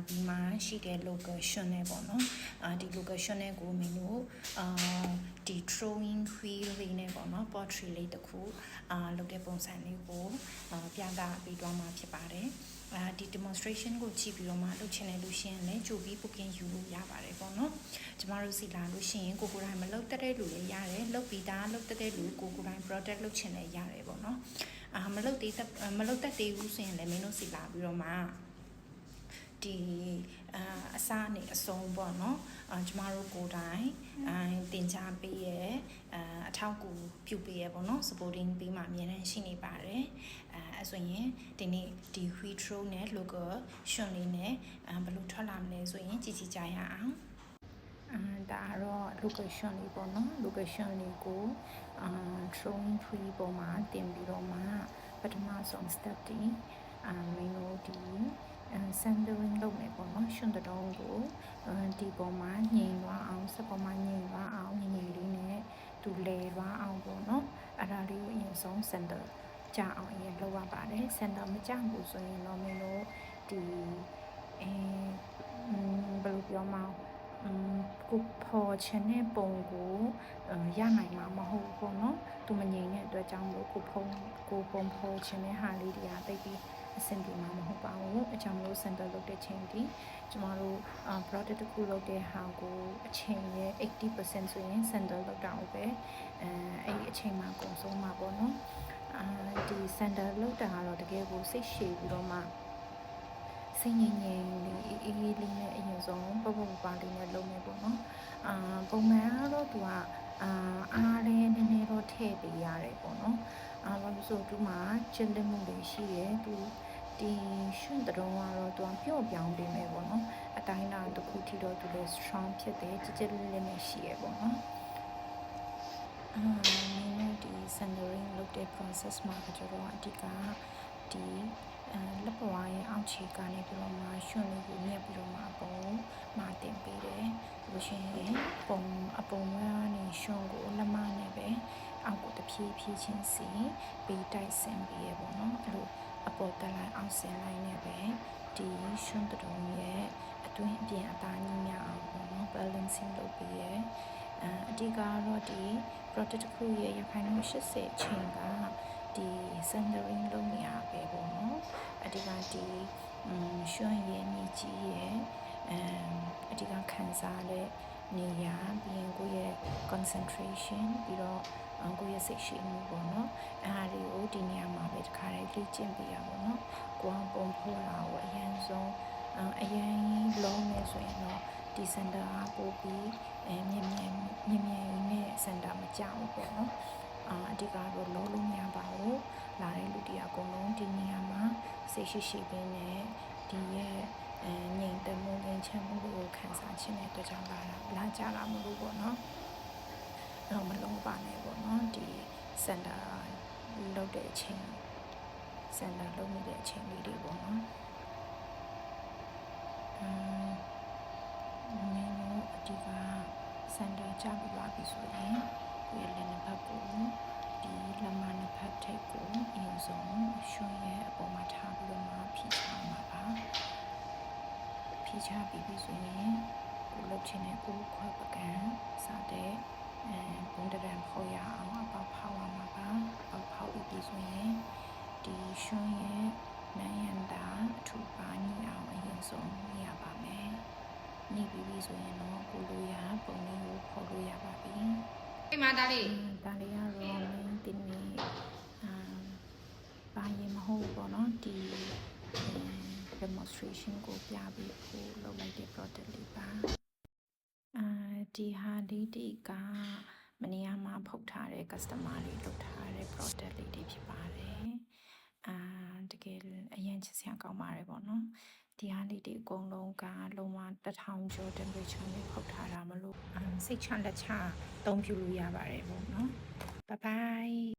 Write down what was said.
ဒီမှာရှိတဲ့ location နဲ့ပေါ့နော်ဒီ location နဲ့ကိုမင်းတို့ဒီ drawing wheel လေးနဲ့ပေါ့နော် portrait လေးတစ်ခုလုပ်တဲ့ပုံစံလေးကိုပြသပေးသွားမှာဖြစ်ပါတယ်ဒီ demonstration ကိုကြည့်ပြီးတော့မှလုပ်ချင်တဲ့လူရှင်လည်းကြိုပြီး booking ယူလို့ရပါတယ်ပေါ့နော်ကျမတို့စီလာလို့ရှိရင်ကိုတိုင်းမလုပ်တတ်တဲ့လူလည်းရတယ်လုပ်ပြီးသားလုပ်တတ်တဲ့လူကိုတိုင်း product လုပ်ချင်လည်းရတယ်ပေါ့နော်မလုပ်တတ်သေးဘူးဆိုရင်လည်းမင်းတို့စီလာပြီးတော့မှဒီအစားနေအဆုံးပေါ့နော်ကျမတို့ကိုယ်တိုင်တင် जा ပေးရအထောက်အကူပြုပေးရပေါ့နော် supporting ပေးမှအများနဲ့ရှိနေပါတယ်အဲဆိုရင်ဒီနေ့ဒီ wheelthrow နဲ့ local ရှင်လေးနဲ့ဘယ်လိုထွက်လာမလဲဆိုရင်ကြည့်ကြရအောင်ဒါတော့ location လေးပေါ့နော် location လေးကိုdrawing tree ပေါ်မှာတင်ပြီးတော့မှပထမဆုံး step ဒီမင်းတို့ဒီcentering လုပ်မယ်ပေါ့နော်ရှင်တတော်ကိုဒီပေါ်မှာညင်သွားအောင်စက်ပေါ်မှာညင်သွားအောင်ညင်လေးနဲ့သူလဲသွားအောင်ပေါ့နော်အဲ့ဒါလေးကိုအရင်ဆုံး center ကြအောင်အရင်လုပ်ရပါတယ် center မကြဘူးဆိုရင်တော့မင်းတို့ဒီဘယ်လိုပြောမလဲကိုပေါ်ချင်တဲ့ပုံကိုရနိုင်မှာမဟုတ်ဘူးပေါ့နော်သူမငြိမ်တဲ့အတွက်ကြောင့်မို့ကိုပုံပေါ်ချင်တဲ့ဟာလေးတွေကတိတ်ပြီးအဆင်ပြေမှာမဟုတ်ပါဘူးအကြောင်းလို့ center လုပ်တဲ့ချိန်ဒီကျမတို့ product တစ်ခုလုပ်တဲ့ဟာကိုအချိန်ရဲ့ 80% ဆိုရင် center လုပ်တာဟုတ်ပဲအဲ့ဒီအချိန်မှာကုန်ဆုံးမှာပေါ့နော်ဒီ center လုပ်တာကတော့တကယ်ကိုစိတ်ရှည်ပြီးတော့မှစိတ်ငြိမ်ငြိမ်လေးအေးအေးလေးနဲ့အရင်ဆုံးပုတ်ပုတ်ပါလေးနဲ့လုပ်မယ်ပေါ့နော်ပုံမှန်ကတော့သူကအားလေးနည်းနည်းတော့ထည့်ပေးရတယ်ပေါ့နော်ဘာလို့ဆိုသူမှာကျဉ်းလက်မှုတွေရှိတယ်သူဒီရှင်တုံးကတော့သူကပျော့ပြောင်းပေးမယ်ပေါ့နော်အတိုင်းအတာတစ်ခုထိတော့သူလည်း strong ဖြစ်တယ်ကြည်ကြက်လေးလေးနဲ့ရှိရပေါ့နော်မင်းတို့ဒီ centering လုပ်တဲ့ process မှာကျတော့အဓိကဒီလက်ပွားရဲ့အောက်ခြေကနေပြီးတော့မှရှင်လေးကိုညက်ပြီးတော့မှအပေါ်မှာတင်ပေးတယ်လို့ရှိရင်ပုံအပုံကနေရှင်ကိုလက်မနဲ့ပဲအောက်ကိုတဖြည်းဖြည်းချင်းစီပေးတိုက်ဆင်ပေးရပေါ့နော်အဲ့လိုအပေါ်တက်လိုက်အောက်ဆင်လိုက်နဲ့ပဲဒီရှင်တုံးရဲ့အတွင်းအပြင်အသားညီမျှအောင်ပေါ့နော် balancing လုပ်ပေးရအဓိကတော့ဒီ product တစ်ခုရဲ့ရခိုင်နှုန်း80အချိန်ကဒီ centering လုပ်နေရပဲပေါ့နော်အဓိကဒီရွှွန့်ရဲ့မြေကြီးရဲ့အဓိကခံစားတဲ့နေရာပြီးရင်ကိုယ့်ရဲ့ concentration ပြီးတော့ကိုယ့်ရဲ့စိတ်ရှိမှုပေါ့နော်အားတွေကိုဒီနေရာမှာပဲတစ်ခါလေးလေ့ကျင့်ပေးရပါတော့ကိုယ်ပုံဖော်တာကိုအရင်ဆုံးအရင်လုံးနေဆိုရင်တော့ဒီ center ကပို့ပြီးမြင်နဲ့ center မကြောက်ဘူးပေါ့နော်အဓိကတော့လုံးလုံးမရပါဘူးလာတဲ့လူတွေအကုန်လုံးဒီနေရာမှာစိတ်ရှိပင်းနဲ့ဒီရဲ့ငြိမ်သက်မှုငြိမ်ချမ်းမှုကိုခံစားခြင်းတဲ့အတွက်ကြောင့်လာကြလာမှုလို့ပေါ့နော်တော့မလုံးပါနဲ့ပေါ့နော်ဒီ center လုပ်တဲ့အချိန် center လုပ်နေတဲ့အချိန်လေးတွေပေါ့နော်မင်းတို့အဓိက center ချပြီးသွားပြီဆိုရင်ကိုယ့်ရဲ့လက်နှစ်ဖက်ကိုဒီလက်မနှစ်ဖက်ထိပ်ကိုအရင်ဆုံးရွှွန့်ရဲ့အပေါ်မှာထားပြီးတော့မှဖြီးချမှာပါဖြီးချပြီးပြီဆိုရင်ကိုလှုပ်ချင်တဲ့ကိုခွက်ပကံစတဲ့ပုံတရံဖော်ရအောင်အပေါက်ဖောက်ရမှာပါပေါက်ဖောက်ပြီးဆိုရင်ဒီရွှွန့်ရဲ့နန်းရံတာအထူပါညအောင်အရင်ဆုံးညပါမယ်ညပြီးဆိုရင်တော့ကိုလိုရပုံလေးကိုဖော်လို့ရပါပြီဒီမှာဒါလေးကတော့မင်းတင်နေဘာရင်မဟုတ်ပေါ့နော်ဒီ demonstration ကိုပြပြီးဖို့လုပ်လိုက်တဲ့ product လေးပါဒီဟာလေးတွေကမနေ့ကမှဖုတ်ထားတဲ့ customer တွေလုပ်ထားတဲ့ product လေးတွေဖြစ်ပါတယ်တကယ်အရင်ချစ်စရာကောင်းပါတယ်ပေါ့နော်ဒီဟာလေးတွေအကုန်လုံးကလုံးဝ1000ကျော် temperature နဲ့ဖုတ်ထားတာမလို့စိတ်ချလက်ချအသုံးပြုလို့ရပါတယ်ပေါ့နော် bye bye